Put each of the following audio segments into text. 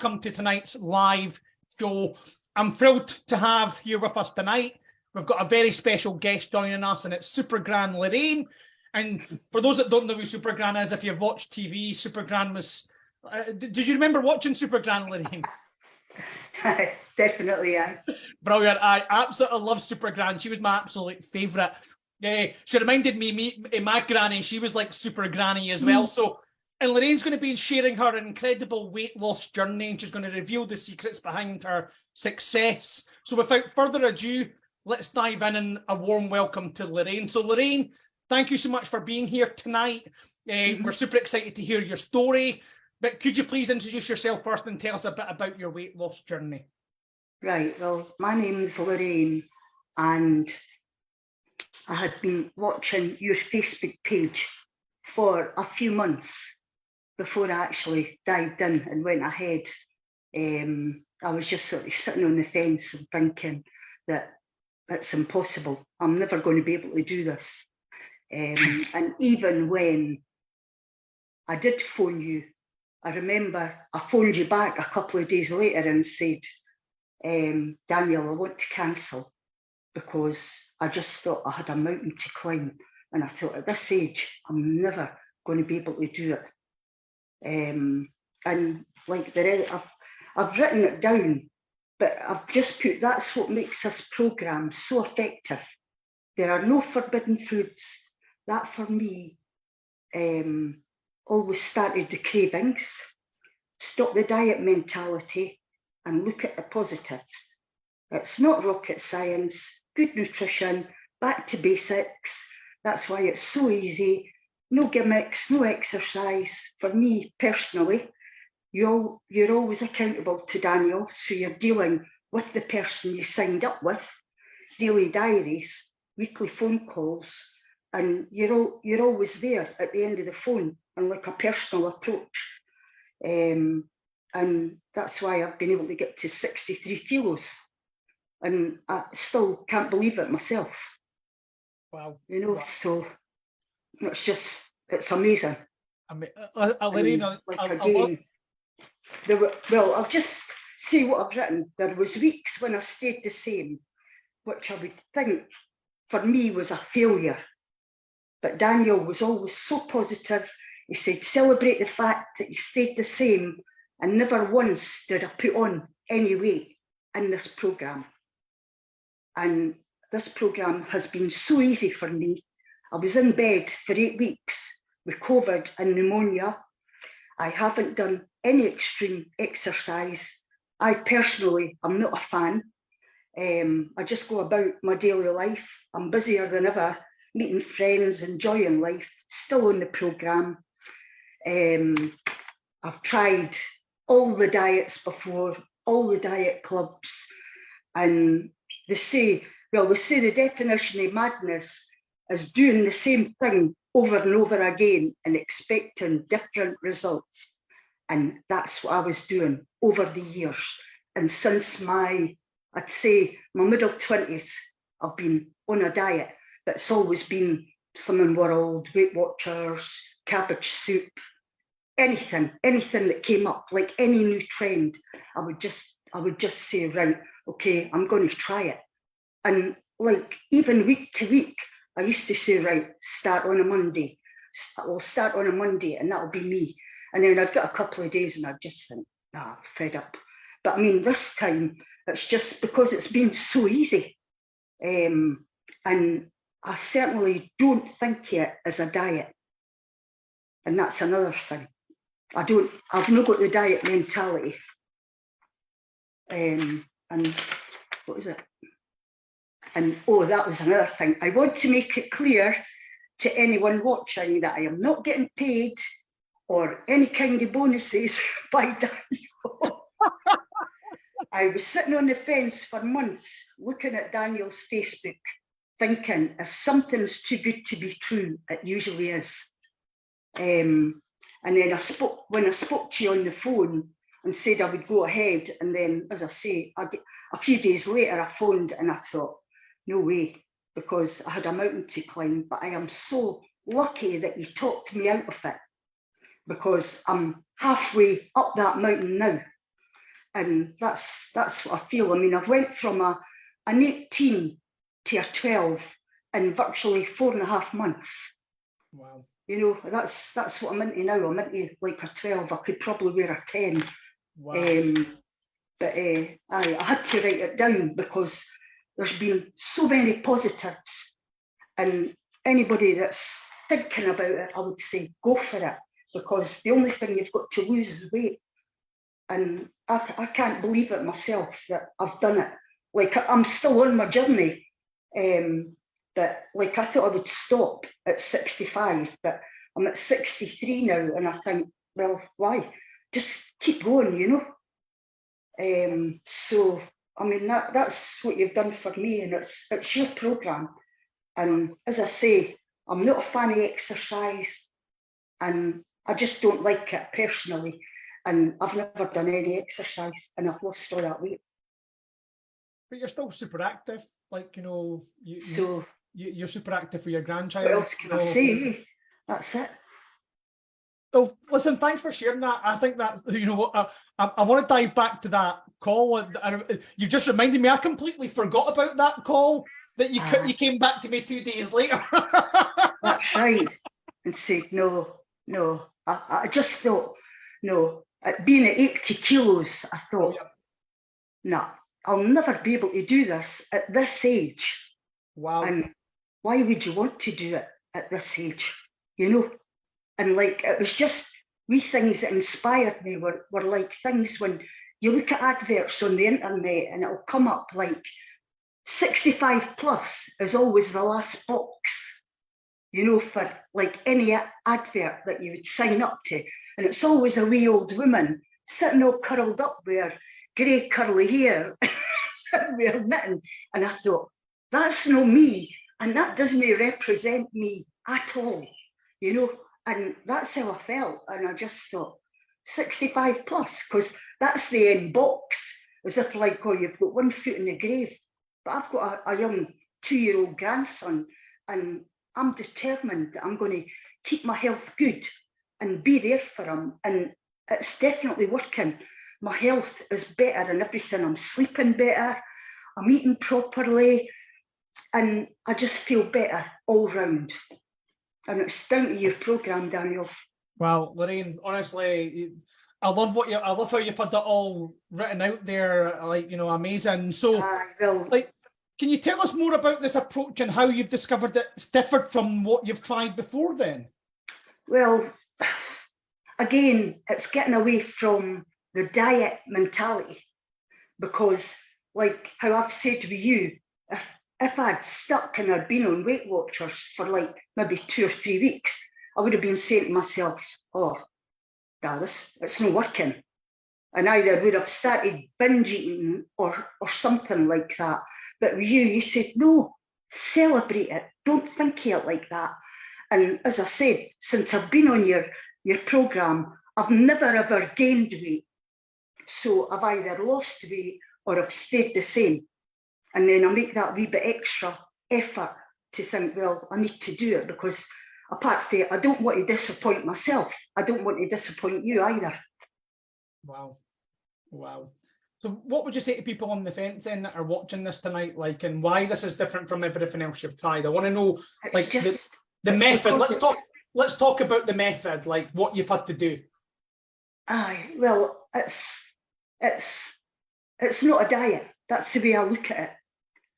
welcome to tonight's live show. I'm thrilled to have here with us tonight. We've got a very special guest joining us, and it's Super Gran Lorraine. And for those that don't know who Super Gran is, if you've watched TV, Super Gran was... did you remember watching Super Gran Lorraine? Definitely, yeah. Brilliant. I absolutely love Super Gran. She was my absolute favourite. She reminded me my granny. She was like Super Granny as well. So, and Lorraine's going to be sharing her incredible weight loss journey, and she's going to reveal the secrets behind her success. So without further ado, let's dive in, and a warm welcome to Lorraine. So Lorraine, thank you so much for being here tonight. We're super excited to hear your story, but could you please introduce yourself first and tell us a bit about your weight loss journey? Right, well, my name's Lorraine, and I had been watching your Facebook page for a few months before I actually dived in and went ahead. I was just sort of sitting on the fence and thinking that it's impossible. I'm never going to be able to do this. And even when I did phone you, I remember I phoned you back a couple of days later and said, Daniel, I want to cancel because I just thought I had a mountain to climb. And I thought at this age, I'm never going to be able to do it. And like I've written it down, but I've just put, that's what makes this programme so effective. There are no forbidden foods. That for me always started the cravings, stop the diet mentality and look at the positives. It's not rocket science, good nutrition, back to basics. That's why it's so easy. No gimmicks, no exercise. For me personally, you're always accountable to Daniel, so you're dealing with the person you signed up with, daily diaries, weekly phone calls, and you're always there at the end of the phone and like a personal approach. And that's why I've been able to get to 63 kilos. And I still can't believe it myself. Wow. You know, wow. So it's amazing. I mean, Lorraine, I'll just see what I've written. There was weeks when I stayed the same, which I would think for me was a failure. But Daniel was always so positive. He said, celebrate the fact that you stayed the same, and never once did I put on any weight in this programme. And this programme has been so easy for me. I was in bed for 8 weeks with COVID and pneumonia. I haven't done any extreme exercise. I personally am not a fan. I just go about my daily life. I'm busier than ever, meeting friends, enjoying life, still on the programme. I've tried all the diets before, all the diet clubs, and they say the definition of madness is doing the same thing over and over again and expecting different results. And that's what I was doing over the years. And since I'd say my middle 20s, I've been on a diet, but it's always been Slimming World, Weight Watchers, cabbage soup, anything that came up, like any new trend, I would just say, right, okay, I'm going to try it. And like even week to week, I used to say, right, start on a Monday. I'll start on a Monday and that'll be me. And then I'd get a couple of days and I'd just think, nah, fed up. But I mean, this time, it's just because it's been so easy. And I certainly don't think it as a diet. And that's another thing. I've not got the diet mentality. And what was it? And that was another thing. I want to make it clear to anyone watching that I am not getting paid or any kind of bonuses by Daniel. I was sitting on the fence for months looking at Daniel's Facebook, thinking if something's too good to be true, it usually is. And then when I spoke to you on the phone and said I would go ahead, and then, as I say, a few days later I phoned and I thought, no way, because I had a mountain to climb. But I am so lucky that you talked me out of it, because I'm halfway up that mountain now. And that's what I feel. I mean, I went from an 18 to a 12 in virtually 4.5 months. Wow. You know, that's what I'm into now. I'm into like a 12. I could probably wear a 10. Wow. But I had to write it down because there's been so many positives. And anybody that's thinking about it, I would say go for it, because the only thing you've got to lose is weight. And I can't believe it myself that I've done it. Like, I'm still on my journey. But like, I thought I would stop at 65, but I'm at 63 now, and I think, well, why? Just keep going, you know? So, I mean, that's what you've done for me, and it's your programme. And as I say, I'm not a fan of exercise, and I just don't like it personally. And I've never done any exercise, and I've lost all that weight. But you're still super active, like, you know, So you're super active for your grandchild. what else can I say? That's it. Well, listen, thanks for sharing that. I think that, you know what, I want to dive back to that call. You just reminded me, I completely forgot about that call that you came back to me 2 days later. That's right. And said, no. I just thought, no. At being at 80 kilos, I thought, no, I'll never be able to do this at this age. Wow. And why would you want to do it at this age? You know? And like, it was just wee things that inspired me were like things when you look at adverts on the internet and it'll come up like 65 plus is always the last box, you know, for like any advert that you would sign up to. And it's always a wee old woman sitting all curled up with her grey curly hair, sitting with her knitting. And I thought, that's no me. And that doesn't represent me at all, you know. And that's how I felt. And I just thought, 65 plus, because that's the end box, as if like, oh, you've got one foot in the grave. But I've got a young 2-year-old grandson, and I'm determined that I'm going to keep my health good and be there for him. And it's definitely working. My health is better and everything. I'm sleeping better. I'm eating properly. And I just feel better all round. And it's down to your programme, Daniel. Well, Lorraine, honestly, I love how you've had that all written out there, like, you know, amazing. So, like, can you tell us more about this approach and how you've discovered that it's different from what you've tried before then? Well, again, it's getting away from the diet mentality, because like how I've said with you, if I'd stuck and I'd been on Weight Watchers for like maybe 2 or 3 weeks, I would have been saying to myself, oh, Dallas, it's not working. And either would have started binge eating or something like that. But with you said, no, celebrate it. Don't think of it like that. And as I said, since I've been on your programme, I've never ever gained weight. So I've either lost weight or I've stayed the same. And then I make that wee bit extra effort to think, well, I need to do it, because apart from it, I don't want to disappoint myself. I don't want to disappoint you either. Wow. So what would you say to people on the fence then that are watching this tonight, like, and why this is different from everything else you've tried? I want to know, like, the method. Let's talk about the method, like what you've had to do. Aye, well, it's not a diet. That's the way I look at it.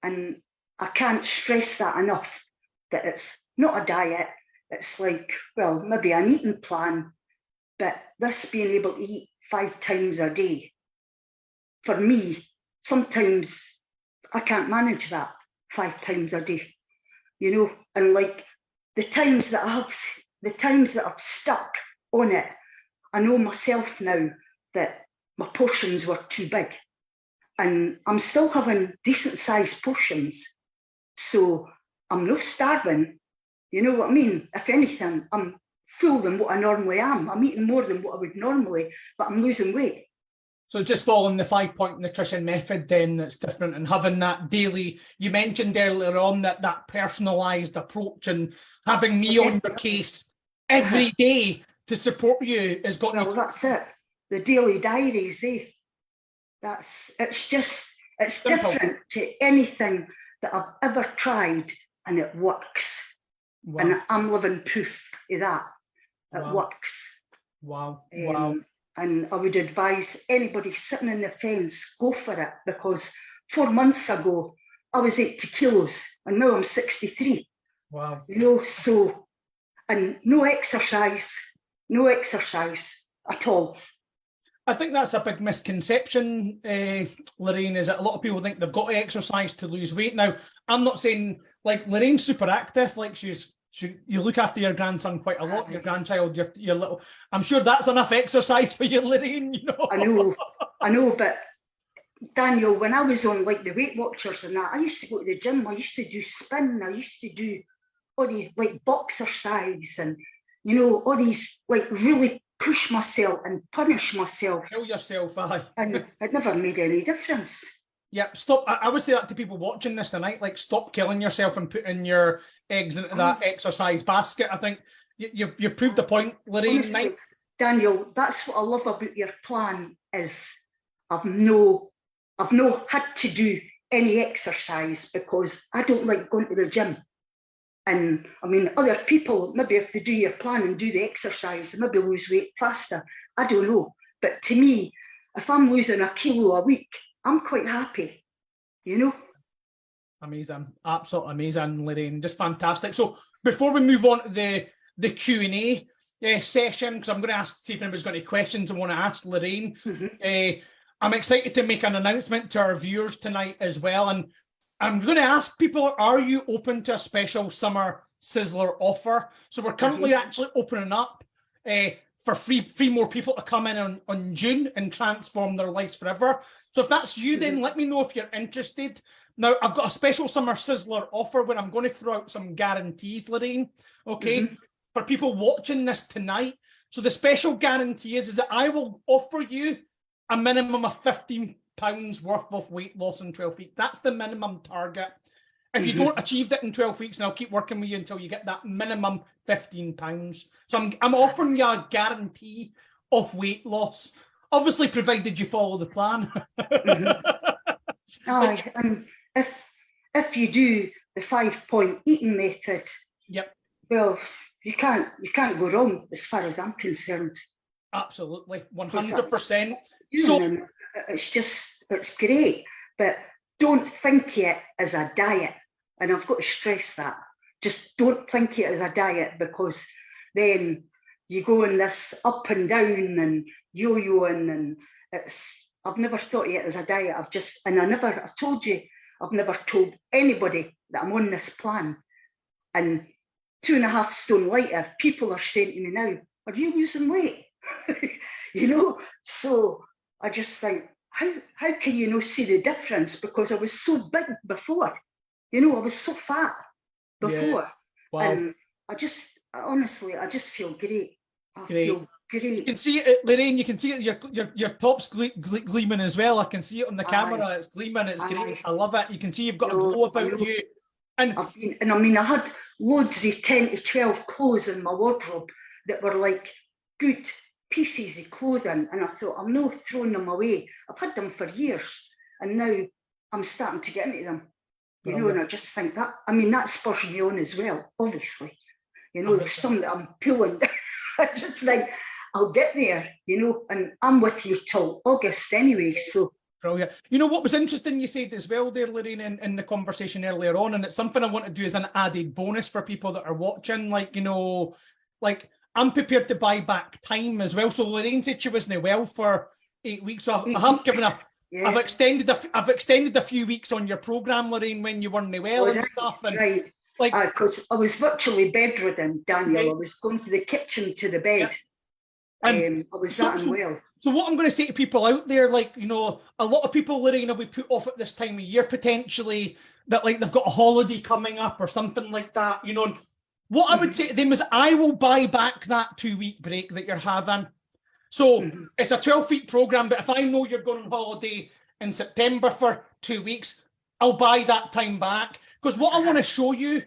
And I can't stress that enough, that it's not a diet. It's like, well, maybe an eating plan, but this being able to eat 5 times a day, for me, sometimes I can't manage that 5 times a day, you know. And like the times that I've stuck on it, I know myself now that my portions were too big. And I'm still having decent sized portions. So I'm not starving. You know what I mean? If anything, I'm full than what I normally am. I'm eating more than what I would normally, but I'm losing weight. So just following the 5-point nutrition method then that's different, and having that daily, you mentioned earlier on that personalised approach, and having me on your case every day to support you has got you. Well, that's it. The daily diaries, it's Simple. different to anything that I've ever tried, and it works. Wow. And I'm living proof of that. It Wow. works. Wow. Wow. And I would advise anybody sitting in the fence, go for it, because 4 months ago, I was 80 kilos and now I'm 63. Wow. You know, so, and no exercise at all. I think that's a big misconception, Lorraine, is that a lot of people think they've got to exercise to lose weight. Now, I'm not saying, like, Lorraine's super active, like you look after your grandson quite a lot, your grandchild, your little, I'm sure that's enough exercise for you, Lorraine, you know. I know, but Daniel, when I was on like the Weight Watchers and that, I used to go to the gym, I used to do spin, I used to do all the like boxercise and, you know, all these like really push myself and punish myself. Kill yourself, aye. And it never made any difference. Yeah, stop. I would say that to people watching this tonight, like, stop killing yourself and putting your eggs into that exercise basket. I think you've proved the point, Lorraine. Honestly, Daniel, that's what I love about your plan is I've no had to do any exercise because I don't like going to the gym. And I mean, other people, maybe if they do your plan and do the exercise, they maybe lose weight faster. I don't know. But to me, if I'm losing a kilo a week, I'm quite happy, you know? Amazing. Absolutely amazing, Lorraine. Just fantastic. So before we move on to the Q&A session, because I'm going to ask, see if anybody's got any questions I want to ask Lorraine. I'm excited to make an announcement to our viewers tonight as well. And I'm going to ask people, are you open to a special summer Sizzler offer? So we're currently actually opening up for three more people to come in on June and transform their lives forever. So if that's you, then let me know if you're interested. Now, I've got a special summer Sizzler offer where I'm going to throw out some guarantees, Lorraine, okay, for people watching this tonight. So the special guarantee is that I will offer you a minimum of £15 worth of weight loss in 12 weeks. That's the minimum target. If you don't achieve that in 12 weeks, and I'll keep working with you until you get that minimum £15. So I'm offering you a guarantee of weight loss, obviously provided you follow the plan. Aye, and if you do the 5-point eating method, well, you can't go wrong as far as I'm concerned. Absolutely, 100%. So it's great, but don't think it as a diet. And I've got to stress that. Just don't think it as a diet, because then you go in this up and down and yo-yoing, and I've never thought of it as a diet. I told you, I've never told anybody that I'm on this plan. And 2.5 stone later, people are saying to me now, are you losing weight? You know, so I just think, how can you not see the difference? Because I was so big before, you know, I was so fat before. Yeah. Wow. And honestly, I just feel great. I feel great. You can see it, Lorraine, you can see it, your top's gleaming as well. I can see it on the camera. It's gleaming, it's great. I love it. You can see you've got a glow about you. And I mean, I had loads of 10 to 12 clothes in my wardrobe that were like good pieces of clothing, and I thought, I'm not throwing them away. I've had them for years, and now I'm starting to get into them, you know, and I just think that, I mean, that spurs me on as well, obviously. You know, there's some that I'm pulling. I just think, I'll get there, you know, and I'm with you till August anyway, so. Brilliant. You know what was interesting you said as well there, Lorraine, in the conversation earlier on, and it's something I want to do as an added bonus for people that are watching, like, you know, like, I'm prepared to buy back time as well. So Lorraine said she wasn't well for 8 weeks. So I have given I've extended a few weeks on your programme, Lorraine, when you weren't well and stuff. And like, because I was virtually bedridden, Daniel. I was going to the kitchen to the bed. And I was that unwell. So what I'm going to say to people out there, like, you know, a lot of people, Lorraine, will be put off at this time of year potentially, that like they've got a holiday coming up or something like that, you know. What I would say to them is, I will buy back that 2-week break that you're having. So it's a 12-week program, but if I know you're going on holiday in September for 2 weeks, I'll buy that time back. Because what I want to show you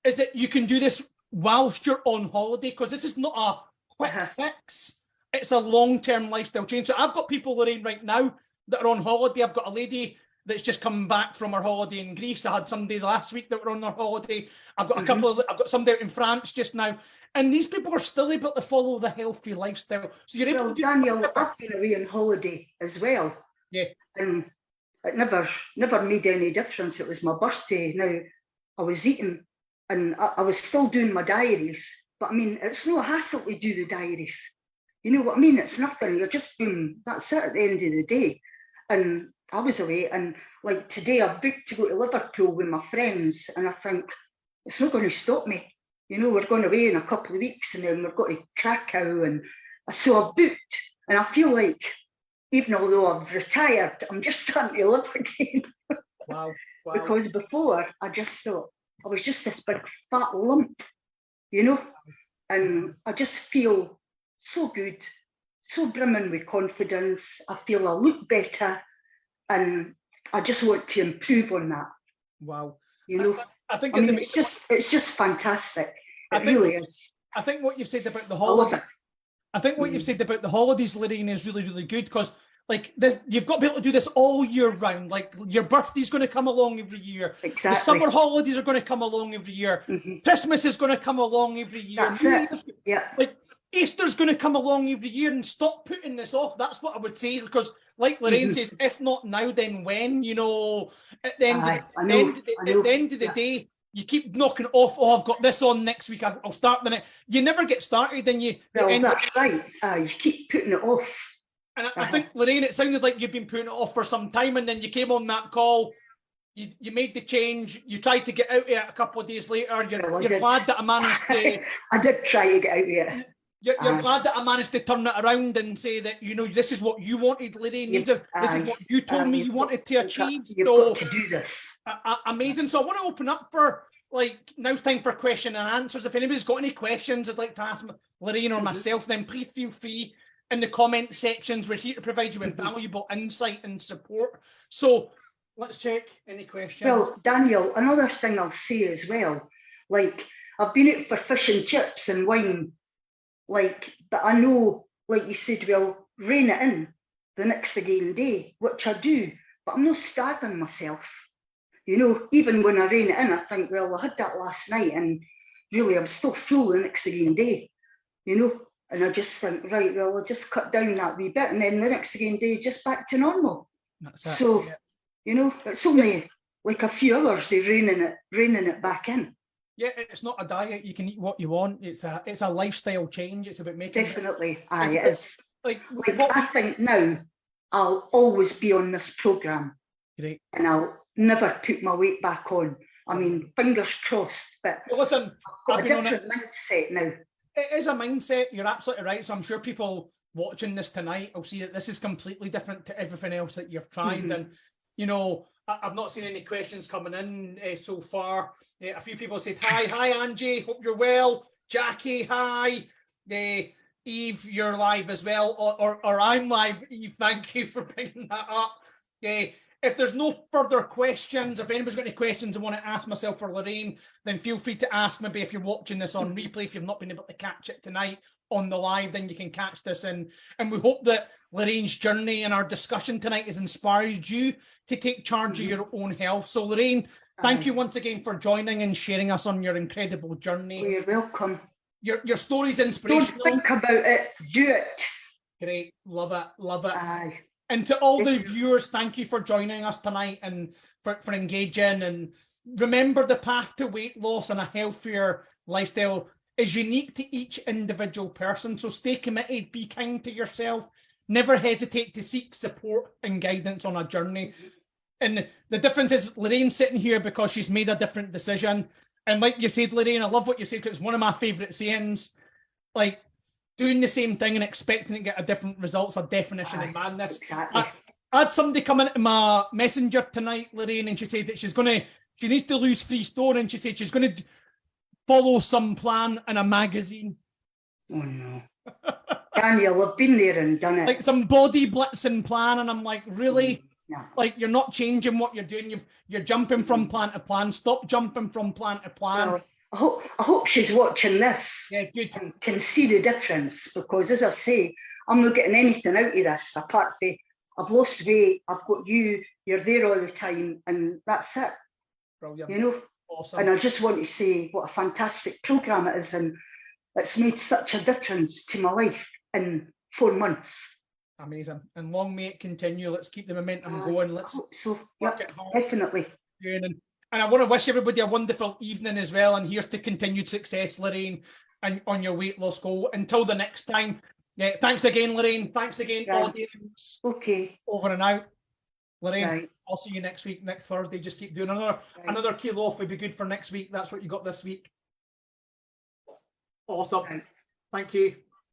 is that you can do this whilst you're on holiday, because this is not a quick fix. It's a long-term lifestyle change. So I've got people, Lorraine, right now that are on holiday. I've got a lady that's just come back from her holiday in Greece. I had somebody last week that were on their holiday. I've got I've got somebody out in France just now. And these people are still able to follow the healthy lifestyle. So you're able to do Daniel, I've been away on holiday as well. Yeah. And it never made any difference. It was my birthday. Now, I was eating and I was still doing my diaries. But I mean, it's no hassle to do the diaries. You know what I mean? It's nothing. You're just boom, that's it at the end of the day. And I was away, and like today I've booked to go to Liverpool with my friends, and I think it's not going to stop me. You know, we're going away in a couple of weeks, and then we're going to Krakow, and so I've booked, and I feel like even although I've retired, I'm just starting to live again. Wow. Because before I just thought I was just this big fat lump, you know, and I just feel so good, so brimming with confidence. I feel I look better, and I just want to improve on that. Wow. You know, I think it's just fantastic. It really is. I think what you've said about the holiday, I think what you've said about the holidays, Lorraine, is really, really good, because like this, you've got to be able to do this all year round. Like your birthday's going to come along every year. Exactly. The summer holidays are going to come along every year. Christmas is going to come along every year. That's it. Yeah. Like Easter's going to come along every year, and stop putting this off. That's what I would say, because like Lorraine says, if not now, then when? You know, at the end of the day, you keep knocking off. Oh, I've got this on next week. I'll start the next. You never get started, and you. Well, that's right. You keep putting it off. And I think, Lorraine, it sounded like you've been putting it off for some time, and then you came on that call. You made the change. You tried to get out of it a couple of days later. You're glad that I managed to. I did try to get out of it. You're glad that I managed to turn it around and say that, you know, this is what you wanted, Lorraine. This is what you told me you wanted to achieve. You've got to do this. Amazing. So I want to open up for, like, now's time for question and answers. If anybody's got any questions I'd like to ask Lorraine or myself, then please feel free in the comment sections. We're here to provide you with valuable insight and support. So let's check any questions. Well, Daniel, another thing I'll say as well, like, I've been out for fish and chips and wine, like, but I know, like you said, well, rein it in the next again day, which I do, but I'm not starving myself. You know, even when I rein it in, I think, well, I had that last night, and really I'm still full the next again day, you know, and I just think, right, well, I'll just cut down that wee bit, and then the next again day, just back to normal. That's it. So, you know, it's only like a few hours they reining it back in. Yeah, it's not a diet. You can eat what you want. It's a lifestyle change. It's about making definitely. It is. Like I think now I'll always be on this programme. Great. And I'll never put my weight back on. I mean, fingers crossed. But well, listen, I've got a different mindset now. It is a mindset. You're absolutely right. So I'm sure people watching this tonight will see that this is completely different to everything else that you've tried. And you know, I've not seen any questions coming in so far. A few people said, hi, Angie, hope you're well. Jackie, hi. Eve, you're live as well, or I'm live. Eve, thank you for bringing that up. If there's no further questions, if anybody's got any questions I want to ask myself or Lorraine, then feel free to ask. Maybe if you're watching this on replay, if you've not been able to catch it tonight on the live, then you can catch this. And we hope that Lorraine's journey and our discussion tonight has inspired you to take charge of your own health. So Lorraine, thank you once again for joining and sharing us on your incredible journey. Well, you're welcome. Your story's inspirational. Don't think about it, do it. Great, love it. Aye. And to all the viewers, thank you for joining us tonight and for engaging. And remember, the path to weight loss and a healthier lifestyle is unique to each individual person. So stay committed, be kind to yourself, never hesitate to seek support and guidance on a journey. And the difference is Lorraine's sitting here because she's made a different decision. And like you said, Lorraine, I love what you said, because it's one of my favourite sayings. Like, doing the same thing and expecting to get a different result's a definition of madness. Exactly. I had somebody come into my messenger tonight, Lorraine, and she said that she needs to lose 3 stone, and she said she's going to follow some plan in a magazine. Oh no. Daniel, I've been there and done it. Like some body blitzing plan, and I'm like, really? No. Like, you're not changing what you're doing. You're jumping from plan to plan. Stop jumping from plan to plan. Well, I hope she's watching this. Yeah, good. And can see the difference, because as I say, I'm not getting anything out of this apart from I've lost weight, I've got you, you're there all the time, and that's it. Brilliant. You know? Awesome. And I just want to say what a fantastic programme it is, and it's made such a difference to my life in 4 months. Amazing. And long may it continue. Let's keep the momentum going. Let's so work it hard. Definitely. And I want to wish everybody a wonderful evening as well. And here's to continued success, Lorraine, and on your weight loss goal. Until the next time. Yeah, thanks again, Lorraine. Thanks again, audience. Okay. Over and out. Lorraine, right. I'll see you next week, next Thursday. Just keep doing another kilo off would be good for next week. That's what you got this week. Awesome. Right. Thank you.